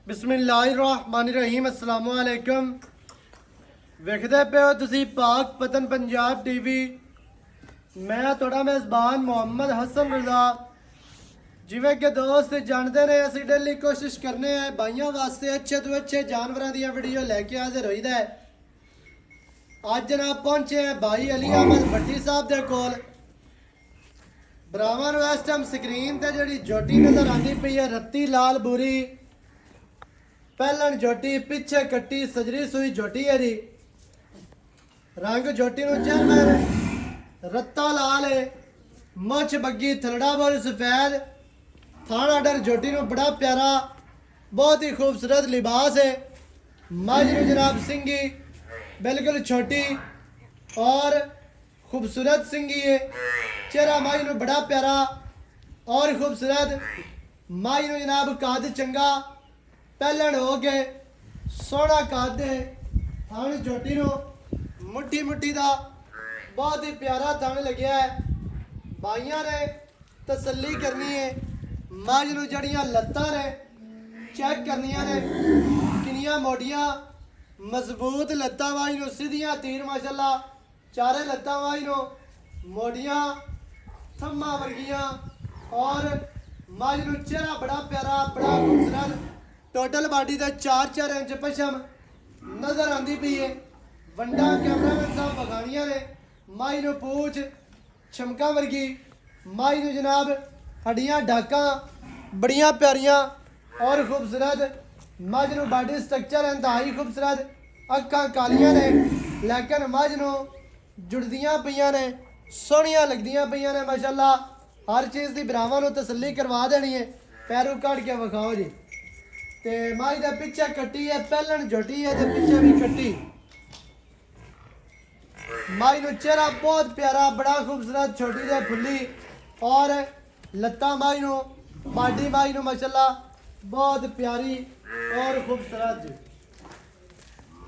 बिस्मिल्लाहिर्रहमानिर्रहीम अस्सलाम वालेकुम। वेखदे पे हो तुसी पाक पतन पंजाब टीवी। मैं थोड़ा मेज़बान मोहम्मद हसन रज़ा। जिवें कि दोस्त जानते ने असीं डेली कोशिश करने हैं भाइयों वास्ते अच्छे तो अच्छे जानवरों दी वीडियो लैके हाजिर होईदा है। अज जनाब पहुंचे हैं भाई अली अहमद भट्टी साहब दे कोल। भरावां नूं इस टाइम स्क्रीन ते जिहड़ी जोटी नज़र आंदी पई है रत्ती लाल बुरी पहलन जोटी पिछे कट्टी सजरी सुई जोटी है जी। रंग जोटी नूं चेहरा रत्ता लाल है, मुछ बग्गी थलड़ा बोल सफेद, थाना डर जोटी नूं बड़ा प्यारा बहुत ही खूबसूरत लिबास है। मझ नूं जनाब सिंगी बिल्कुल छोटी और खूबसूरत सिंगी है। चेहरा मझ नूं बड़ा प्यारा और खूबसूरत। मझ नूं जनाब कद चंगा पहलन हो गए सोहना कद है। थन जोटी नूं मुट्ठी मुट्ठी दा बहुत ही प्यारा थन लग्या है। भाइयों ने तसल्ली करनी है मझ नूं जड़ियां लत्तां ने चेक करनियां ने किनियां मोटियां मजबूत लत्तां मझ नूं सीधियां तीर माशाअल्लाह चारे लत्तां मझ नूं मोटियां थम्मा वर्गियां और मझ नूं चेहरा बड़ा प्यारा बड़ा खूबसूरत। टोटल बॉडी का 4-4 इंच पछम नजर आती पई है। वंडा कैमरामैन साहब बखानिया ने मझ नूं पूछ छमका वर्गी मझ नूं जनाब हड्डियां डाका बड़ियां प्यारियां और खूबसूरत। मझ नूं बॉडी स्ट्रक्चर इंतहाई खूबसूरत। अक्खां कालियां ने लेकिन मझ नूं जुड़दियां पईयां ने सोहणियां लगदियां पईयां ने माशाअल्लाह। हर चीज़ की भरावां नूं तसल्ली करवा देनी है। पैरों कढ़ के विखाओ जी। ते मझ दे पिछे कट्टी है पहलन जोटी है ते पिछे भी कट्टी। मझ नूं चेहरा बहुत प्यारा बड़ा खूबसूरत छोटी दे फुल्ली और लत्तां मझ नूं बाडी मझ नूं माशाअल्लाह बहुत प्यारी और खूबसूरत जी।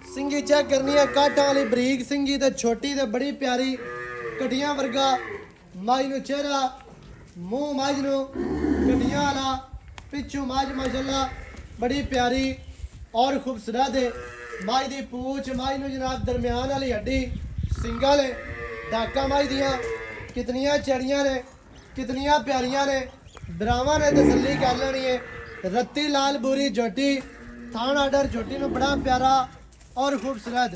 सिंगी चेक करनी है काठां वाली बरीक सिंगी ते छोटी ते बड़ी प्यारी कटियां वर्गा मझ नूं चेहरा मूँह मझ नूं कटियां वाला पिछू मझ माशाअल्लाह बड़ी प्यारी और खूबसूरत है। मझ की पूछ मझ नूं जनाब दरम्यान वाली हड्डी सिंगल है। डाका मझ दियां कितनियां चढ़ियां ने कितनियां प्यारियां ने। भरावां ने तसल्ली कर लेनी है। रत्ती लाल बुरी जोटी थान आर्डर जोटी नूं बड़ा प्यारा और खूबसूरत।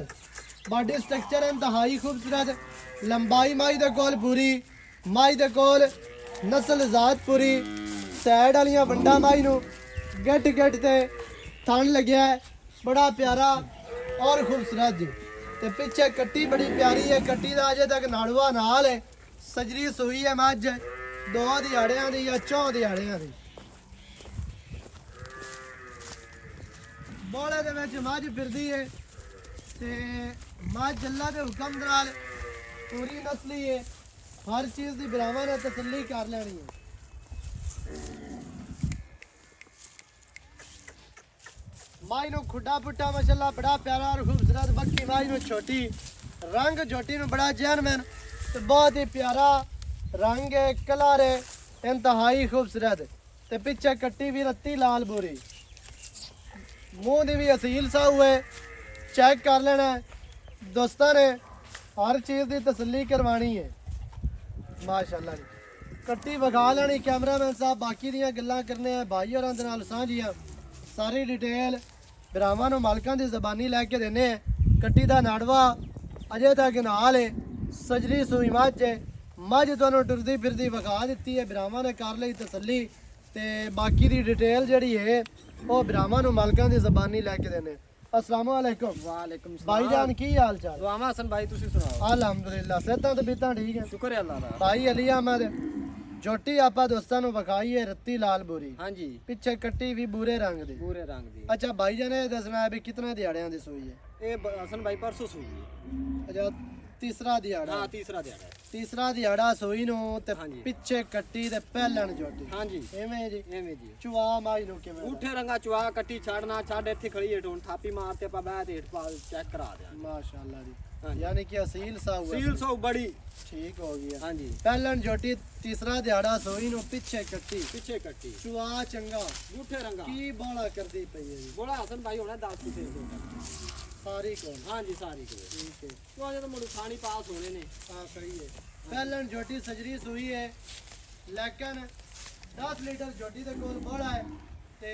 बॉडी स्ट्रक्चर इंतहाई खूबसूरत। लंबाई मझ दे कोल पूरी मझ दे कोल नस्ल जात पूरी। सैड वालियां वंडा मझ नूं गट गट ते थन लग्या है बड़ा प्यारा और खूबसूरत जी। ते पिछे कट्टी बड़ी प्यारी है। कट्टी का अजे तक नाड़ुआ नाल है। सजरी सूई है मझ 2 दिहाड़ियां दी या 4 दिहाड़ियां दी। बोले दे विच मझ फिरदी है ते मझ अल्लाह दे हुक्म नाल पूरी नस्ली है। हर चीज़ की भरावां ने तसल्ली कर लेनी है। मझ नूं खुड्डा पुट्टा माशाअल्लाह बड़ा प्यारा और खूबसूरत। बक्की मझ नूं छोटी रंग जोटी नूं बड़ा जैनमैन ते बहुत ही प्यारा रंग है कलर है इंतहाई खूबसूरत। ते पिछे कट्टी भी रत्ती लाल बोरी मूँह की भी असील साहू है। चेक कर लेना दोस्तों ने हर चीज़ की तसल्ली करवानी है माशाअल्लाह जी। कट्टी विखा लेनी कैमरामैन साहब बाकी दियां गल्लां करने हैं भाई होरां दे नाल सांझियां सारी डिटेल भरावां नूं मालकां दी ज़बानी लैके देने हैं। कट्टी दा नाड़वा अजे तक नाल है। सजरी सूई मझ है। मझ तुहानूं टुरदी फिरदी विखा दित्ती है। भरावां ने कर लई तसल्ली ते बाकी दी डिटेल जिहड़ी है वो भरावां नूं मालकां दी ज़बानी लैके देने। अस्सलाम वालेकुम। वालेकुम भाईजान की हाल चाल? दुआवां हसन भाई तुसी सुनाओ। अल्हम्दुलिल्लाह सेहतां ते बीतां ठीक है शुक्र है अल्लाह दा। भाई अली अहमद जोटी आपा दोस्तां नूं विखाई है रत्ती लाल बुरी। हाँ जी पिछे कट्टी भी बुरे रंग दी। पूरे रंग दी। अच्छा भाईजान ने दसना है भी कितने दिहाड़ियां दी सूई है? ए हसन भाई परसों सूई है। अच्छा ਤੀਸਰਾ ਦਿਹਾੜਾ ਹਾਂ ਤੀਸਰਾ ਦਿਹਾੜਾ ਹੈ। ਤੀਸਰਾ ਦਿਹਾੜਾ ਸੂਈ ਨੂੰ ਤੇ ਹਾਂਜੀ। ਪਿੱਛੇ ਕੱਟੀ ਤੇ ਪਹਿਲਣ ਝੋਟੀ ਹਾਂਜੀ ਐਵੇਂ ਜੀ ਐਵੇਂ ਜੀ ਚੁਆ ਮਾਈ ਨੂੰ ਕਿਵੇਂ ਉਠੇ ਰੰਗਾ ਚੁਆ ਕੱਟੀ ਛੱਡਣਾ ਛੱਡ ਇੱਥੇ ਖੜੀ ਹੈ ਹੁਣ ਥਾਪੀ ਮਾਰ ਤੇ ਆਪਾਂ ਬਹਿ ਤੇ ਹੇਠ ਪਾ ਚੈੱਕ ਕਰਾ ਦਿਆਂਗੇ। ਮਾਸ਼ਾਅੱਲਾ ਜੀ ਹਾਂਜੀ। ਯਾਨੀ ਕਿ ਅਸੀਲ ਸਾਊ ਹੈ। ਸੀਲ ਸੋ ਬੜੀ ਠੀਕ ਹੋ ਗਿਆ ਹਾਂਜੀ ਪਹਿਲਣ ਝੋਟੀ ਤੀਸਰਾ ਦਿਹਾੜਾ ਸੂਈ ਨੂੰ ਪਿੱਛੇ ਕੱਟੀ ਪਿੱਛੇ ਕੱਟੀ ਚੁਆ ਚੰਗਾ ਉਠੇ ਰੰਗਾ ਕੀ ਬੋਲਾ ਕਰਦੀ ਪਈ ਹੈ ਜੀ ਬੋਲਾ ਹਸਨ ਭਾਈ ਹੋਣਾ 10 ਕਿਤੇ ਸਾਰੀ ਕੋਲ ਹਾਂਜੀ ਸਾਰੀ ਕੋਲ ਠੀਕ ਹੈ ਉਹ ਜਦੋਂ ਮੁੰਡੇ ਖਾਣੀ ਪਾਸ ਹੋਣੇ ਨੇ ਹਾਂ ਸਹੀ ਹੈ ਪਹਿਲਣ ਝੋਟੀ ਸਜਰੀ ਸੂਈ ਹੈ ਲੇਕਿਨ 10 ਲੀਟਰ ਝੋਟੀ ਦੇ ਕੋਲ ਬੋਲਾ ਹੈ ਤੇ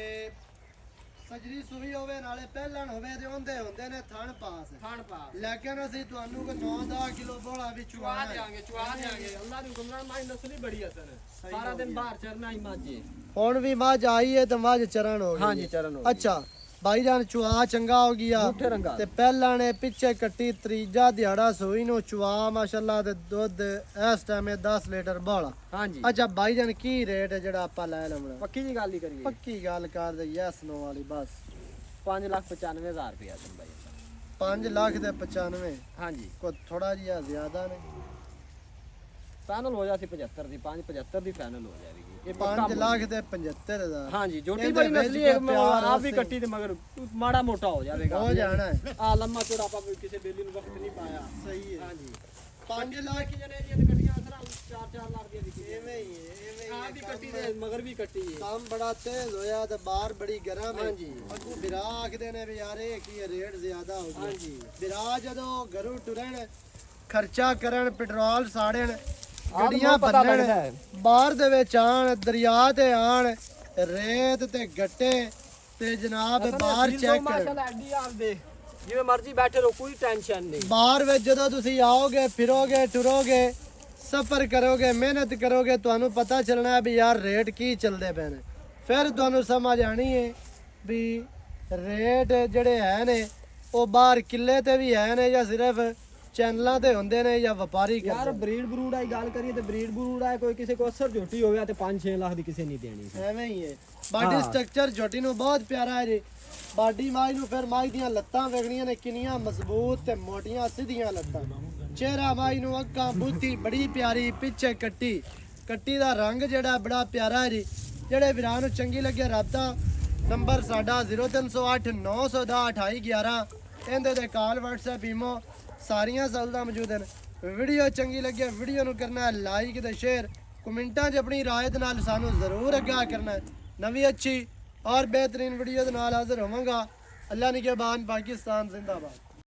ਸਜਰੀ ਸੂਈ ਹੋਵੇ ਨਾਲੇ ਪਹਿਲਣ ਹੋਵੇ ਤੇ ਉਹਦੇ ਹੁੰਦੇ ਨੇ ਥਣ ਪਾਸ ਖਾਣ ਪਾਸ ਲੇਕਿਨ ਅਸੀਂ ਤੁਹਾਨੂੰ 9-10 ਕਿਲੋ ਬੋਲਾ ਵੀ ਚੁਆ ਚੁਆਣਾ ਦਿਆਂਗੇ ਅੱਲਾ ਦੀ ਹੁਕਮ ਮਾਈ ਨਸਲੀ ਬੜੀ ਹਸਨ ਸਾਰਾ ਦਿਨ ਬਾਹਰ ਚਰਨਾ ਹੀ ਮਾਝੇ ਹੁਣ ਵੀ ਮੱਝ ਆਈ ਹੈ ਤੇ ਮੱਝ ਚਰਨ ਹੋ ਗਈ ਹਾਂਜੀ ਚਰਨ ਅੱਛਾ ਭਾਈ ਜਾਨ ਚੁਆ ਚੰਗਾ ਹੋ ਗਿਆ ਉਠੇ ਰੰਗਾ ਤੇ ਪਹਿਲਾਂ ਨੇ ਪਿੱਛੇ ਕੱਟੀ ਤੀਜਾ ਦਿਹਾੜਾ ਸੂਈ ਨੂੰ ਚੁਆ ਮਾਸ਼ਾਅੱਲਾ ਤੇ ਦੁੱਧ ਇਸ ਟਾਈਮ 10 ਲੀਟਰ ਬੋਲਾ ਹਾਂਜੀ ਅੱਛਾ ਭਾਈ ਜਾਨ ਕੀ ਰੇਟ ਹੈ ਜਿਹੜਾ ਆਪਾਂ ਲੈ ਲਵਾਂਗੇ ਪੱਕੀ ਜੀ ਗੱਲ ਹੀ ਕਰੀਏ ਪੱਕੀ ਗੱਲ ਕਰ ਦੇ ਯੈਸ ਨੋ ਵਾਲੀ ਬਸ 5,95,000 ਰੁਪਇਆ ਤੁਮ ਭਾਈ 5 ਲੱਖ ਤੇ 95 ਹਾਂਜੀ ਕੋ ਥੋੜਾ ਜਿਹਾ ਜ਼ਿਆਦਾ ਨੇ ਫਾਈਨਲ ਹੋ ਜਾਸੀ 75 ਦੀ 575 ਦੀ ਫਾਈਨਲ ਹੋ ਜਾਏਗੀ ਇਹ 5 ਲੱਖ ਤੇ 75,000 ਹਾਂਜੀ ਜੋਟੀ ਇਹਦੇ ਬੜੀ ਵਿੱਚ ਨਸਲੀ ਕੋਈ ਹੈ ਪਿਆਰ ਆਪ ਵੀ ਵਾਸਤੇ। ਕੱਟੀ ਤੇ ਮਗਰ ਮਾੜਾ ਮੋਟਾ ਹੋ ਜਾਵੇਗਾ ਹੋ ਜਾਣਾ ਹੈ ਆ ਲੰਮਾ ਚੌੜਾ ਆਪਾਂ ਵੀ ਕਿਸੇ ਬੇਲੀ ਨੂੰ ਵਕਤ ਨਹੀਂ ਪਾਇਆ ਸਹੀ ਹੈ ਹਾਂਜੀ 5 ਲੱਖ ਕਿ ਜਨੇ ਜੀ ਕੱਟੀਆਂ ਅਸਰਾ 4-4 ਲੱਖ ਦੀਆਂ ਵਿਕੀ ਐਵੇਂ ਹੀ ਹੈ ਐਵੇਂ ਆਪ ਹੀ ਵੀ ਹੈ ਕੱਟੀ ਤੇ ਮਗਰ ਵੀ ਕੱਟੀ ਹੈ ਕੰਮ ਬੜਾ ਤੇਜ਼ ਹੋਇਆ ਤੇ ਬਾਹਰ ਬੜੀ ਗਰਮ ਹੈ ਹਾਂਜੀ। ਅੱਗੂ ਬਿਰਾ ਆਖਦੇ ਨੇ ਵੀ ਯਾਰ ਇਹ ਕੀ ਹੈ, ਰੇਟ ਜ਼ਿਆਦਾ ਹੋ ਗਿਆ ਹਾਂਜੀ ਬਿਰਾ ਜਦੋਂ ਘਰੋਂ ਟੁਰਨ ਖਰਚਾ ਕਰਨ ਪੈਟਰੋਲ ਸਾੜਨ ਆਹ ਗੱਡੀਆਂ ਮੈਨੂੰ ਪਤਾ ਬੰਨਣ ਲੱਗਦਾ ਹੈ। ਬਾਹਰ ਦੇ ਵਿੱਚ ਆਣ ਦਰਿਆ ਤੇ ਆਣ ਰੇਤ ਤੇ ਗੱਟੇ ਤੇ ਜਨਾਬ ਬਾਹਰ ਚੈੱਕ ਕਰਨ ਮਾਸ਼ਾਅੱਲਾ ਐਡੀ ਆਪ ਦੇ ਜਿਵੇਂ ਮਰਜ਼ੀ ਬੈਠੇ ਰਹੋ ਕੋਈ ਟੈਨਸ਼ਨ ਨਹੀਂ ਬਾਹਰ ਵਿੱਚ ਜਦੋਂ ਤੁਸੀਂ ਆਓਗੇ ਫਿਰੋਗੇ ਟੁਰੋਗੇ ਸਫ਼ਰ ਕਰੋਗੇ ਮਿਹਨਤ ਕਰੋਗੇ ਤੁਹਾਨੂੰ ਪਤਾ ਚੱਲਣਾ ਹੈ ਵੀ ਯਾਰ ਰੇਟ ਕੀ ਚੱਲਦੇ ਪਏ ਨੇ ਫਿਰ ਤੁਹਾਨੂੰ ਸਮਝ ਆਣੀ ਹੈ ਵੀ ਰੇਟ ਜਿਹੜੇ ਹੈ ਨੇ ਉਹ ਬਾਹਰ ਕਿੱਲੇ ਤੇ ਵੀ ਹੈ ਨੇ ਜਾਂ ਸਿਰਫ ਚੈਨਲਾਂ ਤੇ ਹੁੰਦੇ ਨੇ ਜਾਂ ਵਪਾਰੀ ਯਾਰ ਕਰਦੇ ਬਰੀਡ ਬਰੂਡ ਆਈ ਗੱਲ ਕਰੀਏ ਤੇ ਬਰੀਡ ਬਰੂਡ ਆਏ ਕੋਈ ਕਿਸੇ ਕੋ ਅਸਰ ਝੋਟੀ ਹੋਵੇ ਤੇ 5-6 ਲੱਖ ਦੀ ਕਿਸੇ ਨਹੀਂ ਦੇਣੀ ਸੀ। ਐਵੇਂ ਹੀ ਹੈ ਬਾਡੀ ਸਟਰਕਚਰ ਝੋਟੀ ਨੂੰ ਬਹੁਤ ਪਿਆਰਾ ਹੈ ਜੀ ਬਾਡੀ ਮਾਈ ਨੂੰ ਫਿਰ ਮਾਈ ਦੀਆਂ ਲੱਤਾਂ ਵੇਖਣੀਆਂ ਨੇ ਕਿੰਨੀਆਂ ਮਜ਼ਬੂਤ ਤੇ ਮੋਟੀਆਂ ਸਿੱਧੀਆਂ ਲੱਤਾਂ ਚਿਹਰਾ ਮਾਈ ਨੂੰ ਅੱਖਾਂ ਬੁੱਧੀ ਬੜੀ ਪਿਆਰੀ ਪਿੱਛੇ ਕੱਟੀ ਦਾ ਰੰਗ ਜਿਹੜਾ ਬੜਾ ਪਿਆਰਾ ਹੈ ਜੀ ਜਿਹੜੇ ਵੀਰਾਂ ਨੂੰ ਚੰਗੀ ਲੱਗੇ ਰਾਬਤਾ ਨੰਬਰ ਸਾਡਾ 0308 910 2811 ਇਹਦੇ ਤੇ ਕਾਲ WhatsApp ਈਮੋ ਸਾਰੀਆਂ ਸਹੂਲਤਾਂ ਮੌਜੂਦ ਹਨ ਵੀਡੀਓ ਚੰਗੀ ਲੱਗੇ ਵੀਡੀਓ ਨੂੰ ਕਰਨਾ ਲਾਈਕ ਤੇ ਸ਼ੇਅਰ ਕਮੈਂਟਾਂ 'ਚ ਆਪਣੀ ਰਾਏ ਦੇ ਨਾਲ ਸਾਨੂੰ ਜ਼ਰੂਰ ਅੱਗਾ ਕਰਨਾ ਨਵੀਂ ਅੱਛੀ और बेहतरीन वीडियो के नाल हाजिर होवांगा अल्लाह निगहबान पाकिस्तान जिंदाबाद।